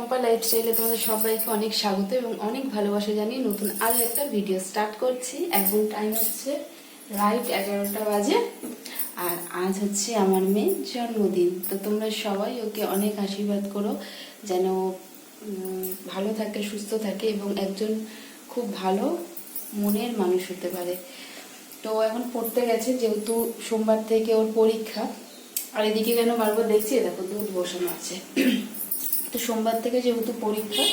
চম্পা লাইফস্টাইলে তোমাদের সবাইকে অনেক স্বাগত এবং অনেক ভালোবাসা জানিয়ে নতুন আরও একটা ভিডিও স্টার্ট করছি। এখন টাইম হচ্ছে রাইট 11টা বাজে, আর আজ হচ্ছে আমার মেয়ের জন্মদিন। তো তোমরা সবাই ওকে অনেক আশীর্বাদ করো যেন ভালো থাকে, সুস্থ থাকে এবং একজন খুব ভালো মনের মানুষ হতে পারে। তো এখন পড়তে গেছে, যেহেতু সোমবার থেকে ওর পরীক্ষা। আর এদিকে কেন বারবার দেখছি, দেখো দুধ বসানো আছে। তো সোমবার থেকে যেহেতু পরীক্ষা,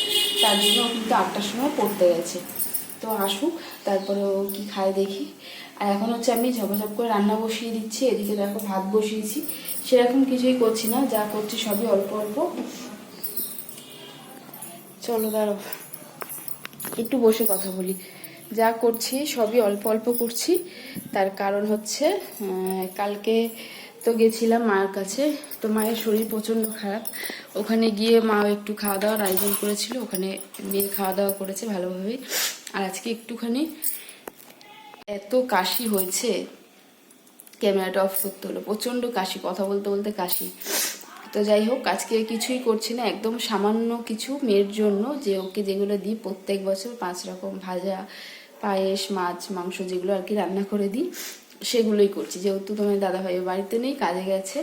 তার জন্য ও কিন্তু 8টার সময় পড়তে গেছে। তো আসুক, তারপরে ও কী খায় দেখি। আর এখন হচ্ছে আমি ঝপঝপ করে রান্না বসিয়ে দিচ্ছি। এদিকে দেখো ভাত বসিয়েছি, সেরকম কিছুই করছি না, যা করছি সবই অল্প অল্প। চলো দাঁড়ো, একটু বসে কথা বলি। যা করছি সবই অল্প অল্প করছি, তার কারণ হচ্ছে কালকে তো গেছিলাম মায়ের কাছে। তো মায়ের শরীর প্রচণ্ড খারাপ। ওখানে গিয়ে মাও একটু খাওয়া দাওয়ার আয়োজন করেছিল, ওখানে মেয়ে খাওয়া দাওয়া করেছে ভালোভাবেই। আর আজকে একটুখানি এত কাশি হয়েছে, ক্যামেরাটা অফ করতে হলো, প্রচণ্ড কাশি, কথা বলতে বলতে কাশি। তো যাই হোক, আজকে কিছুই করছি না, একদম সামান্য কিছু মেয়ের জন্য, যে ওকে যেগুলো দিই প্রত্যেক বছর 5 রকম ভাজা, পায়েস, মাছ, মাংস যেগুলো আর কি রান্না করে দিই, সেগুলোই করছি। যেহেতু তোমার দাদাভাই বাড়িতে নেই, কাজে গেছে,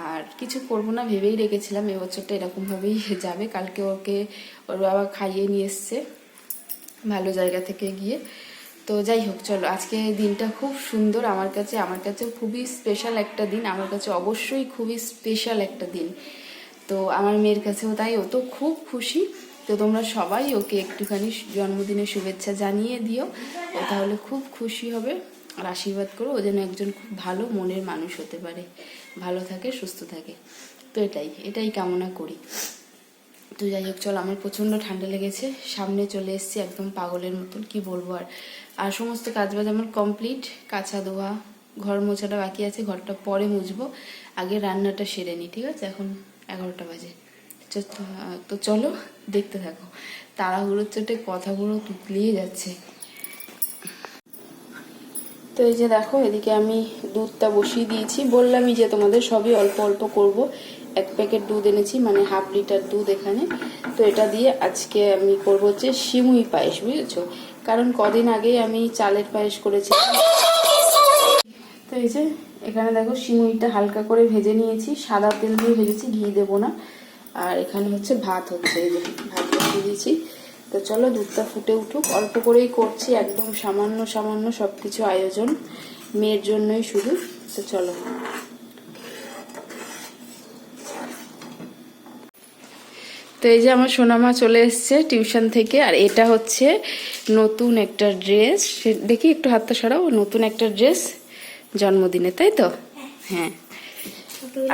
আর কিছু করবো না ভেবেই রেখেছিলাম এবছরটা এরকমভাবেই যাবে। কালকে ওকে ওর বাবা খাইয়ে নিয়ে এসছে ভালো জায়গা থেকে গিয়ে। তো যাই হোক, চলো, আজকে দিনটা খুব সুন্দর আমার কাছে খুবই স্পেশাল একটা দিন, আমার কাছে অবশ্যই খুবই স্পেশাল একটা দিন। তো আমার মেয়ের কাছেও তাই, ও তো খুব খুশি। তো তোমরা সবাই ওকে একটুখানি জন্মদিনের শুভেচ্ছা জানিয়ে দিও, ও তাহলে খুব খুশি হবে। আর আশীর্বাদ করো ও যেন একজন খুব ভালো মনের মানুষ হতে পারে, ভালো থাকে, সুস্থ থাকে। তো এটাই কামনা করি। তো যাই হোক, চলো, আমার প্রচণ্ড ঠান্ডা লেগেছে, সামনে চলে এসেছি একদম পাগলের মতন, কি বলবো। আর সমস্ত কাজবাজ আমার কমপ্লিট, কাঁচা ধোয়া, ঘর মোছাটা বাকি আছে, ঘরটা পরে মুছবো, আগে রান্নাটা সেরে নিই, ঠিক আছে? এখন 11টা বাজে। তো চলো, দেখতে থাকো। তাড়াহুড়োর চোটে কথাগুলো তুতলিয়ে যাচ্ছে। তো এই যে দেখো, এদিকে আমি দুধটা বসিয়ে দিয়েছি, বললামই যে তোমাদের সবই অল্প অল্প করব। 1 প্যাকেট দুধ এনেছি, মানে ½ লিটার দুধ এখানে। তো এটা দিয়ে আজকে আমি করবো হচ্ছে সিমুই পায়েস, বুঝেছো? কারণ কদিন আগেই আমি চালের পায়েস করেছিলাম। তো এই যে এখানে দেখো, সিমুইটা হালকা করে ভেজে নিয়েছি, সাদা তেল দিয়ে ভেজেছি, ঘি দেবো না। আর এখানে হচ্ছে ভাত হচ্ছে, এই যে ভাত বসিয়ে দিয়েছি। তো চলো, দুধটা ফুটে উঠুক, অল্প করেই করছি, একদম সামান্য সামান্য সব কিছু আয়োজন মেয়ের জন্যই শুধু। তো চলো। তো এই যে আমার সোনামা চলে এসছে টিউশন থেকে, আর এটা হচ্ছে নতুন একটা ড্রেস। দেখি একটু হাতটা সরাও, নতুন একটা ড্রেস জন্মদিনে, তাই তো? হ্যাঁ।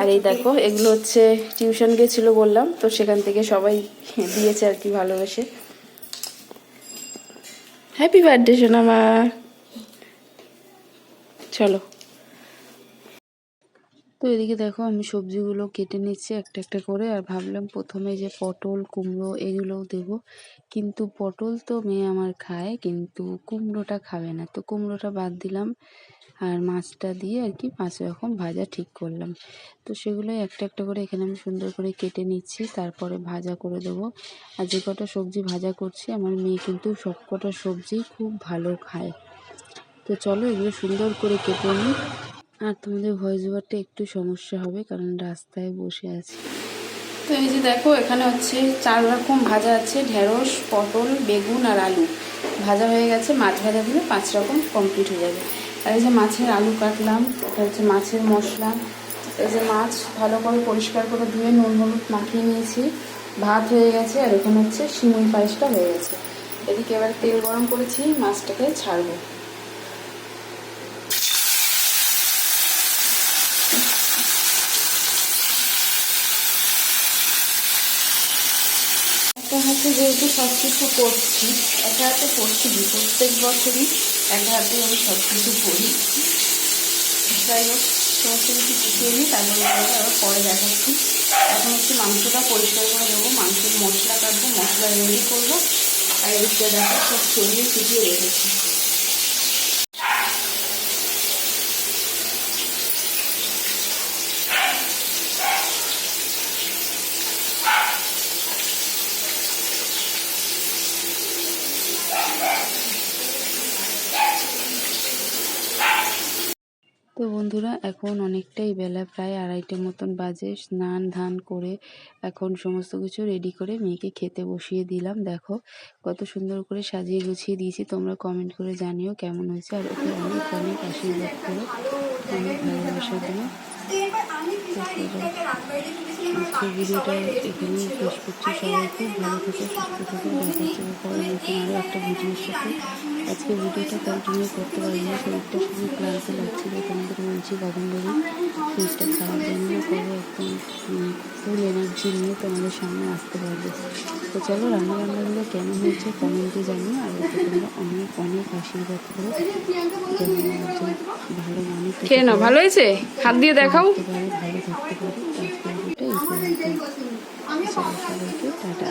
আর এই দেখো, এগুলো হচ্ছে টিউশন গেছিল বললাম, তো সেখান থেকে সবাই দিয়েছে আর কি ভালোবেসে। হ্যাপি বার্থডে সোনামা। চলো। তো এদিকে দেখো, আমি সবজিগুলো কেটে নিচ্ছি একটা একটা করে। আর ভাবলাম প্রথমে যে পটল, কুমড়ো এগুলোও দেবো, কিন্তু পটল তো মেয়ে আমার খায়, কিন্তু কুমড়োটা খাবে না, তো কুমড়োটা বাদ দিলাম। আর মাছটা দিয়ে আর কি 5 রকম ভাজা ঠিক করলাম। তো সেগুলোই একটা একটা করে এখানে আমি সুন্দর করে কেটে নিচ্ছি, তারপরে ভাজা করে দেবো। আর যে কটা সবজি ভাজা করছি, আমার মেয়ে কিন্তু সব কটা সবজি খুব ভালো খায়। তো চলো, এগুলো সুন্দর করে কেটে নিই। আর তোমাদের ভয়েস ওভারটা একটু সমস্যা হবে, কারণ রাস্তায় বসে আছি। তো এই যে দেখো, এখানে হচ্ছে 4 রকম ভাজা আছে, ঢেঁড়স, পটল, বেগুন আর আলু ভাজা হয়ে গেছে। মাছ ভাজা দিলে 5 রকম কমপ্লিট হয়ে যাবে। আর এই যে মাছের আলু কাটলাম, এটা হচ্ছে মাছের মশলা। এই যে মাছ ভালো করে পরিষ্কার করে ধুয়ে নুন হলুদ মাখিয়ে নিয়েছি। ভাত হয়ে গেছে, আর এখানে হচ্ছে সিমুই পায়েসটা হয়ে গেছে। এদিকে এবার তেল গরম করেছি, মাছটাকে ছাড়বো। একটা হাতে যেহেতু সব কিছু করছি, একা হাতে করছি প্রত্যেক বছরই একা হাতে আমি সব কিছু করি। যাই হোক, সমস্ত কিছু শিখিয়ে নিই, তারপরে আবার পরে দেখাচ্ছি। এখন হচ্ছে মাংসটা পরিষ্কার করে দেবো, মাংসের মশলা কাটবো, মশলা রেডি করবো। আর এদিকটা দেখো, সব ছড়িয়ে ছিটিয়ে রেখেছি। বন্ধুরা, এখন অনেকটাই বেলা, প্রায় 2:30 মতন বাজে। স্নান ধান করে এখন সমস্ত কিছু রেডি করে মেয়েকে খেতে বসিয়ে দিলাম। দেখো কত সুন্দর করে সাজিয়ে গুছিয়ে দিয়েছি। তোমরা কমেন্ট করে জানিও কেমন হয়েছে, আর ওকে অনেক অনেক আশীর্বাদ করো, অনেক ভালোবাসা দিও। আজকে ভিডিওটা এখানেই শেষ করছি। সবাই খুব ভালো থেকো, সুস্থ থেকো। দেখা হচ্ছে পরে নতুন আরও একটা ভিডিওর সাথে। আজকে ভিডিওটা কন্টিনিউ করতে পারি না, শরীরটা খুবই ক্লান্ত লাগছিল। তোমাদের বলছি কদিন ধরে শরীরটা খারাপ, জানি না কবে একদম ফুল এনার্জি নিয়ে তোমাদের সামনে আসতে পারবে। তো চলো, রান্নাবান্নাগুলো কেমন হয়েছে কমেন্টে জানিও, আর ওকে তোমরা অনেক অনেক আশীর্বাদ করো, যেন একজন ভালো মানুষ খেয়ে নাও। ভালো হয়েছে, হাত দিয়ে দেখাও, ভালো থাকতে পারে। তো আজকে ভিডিওটা এই পর্যন্ত। চলো, সবাইকে টাটা।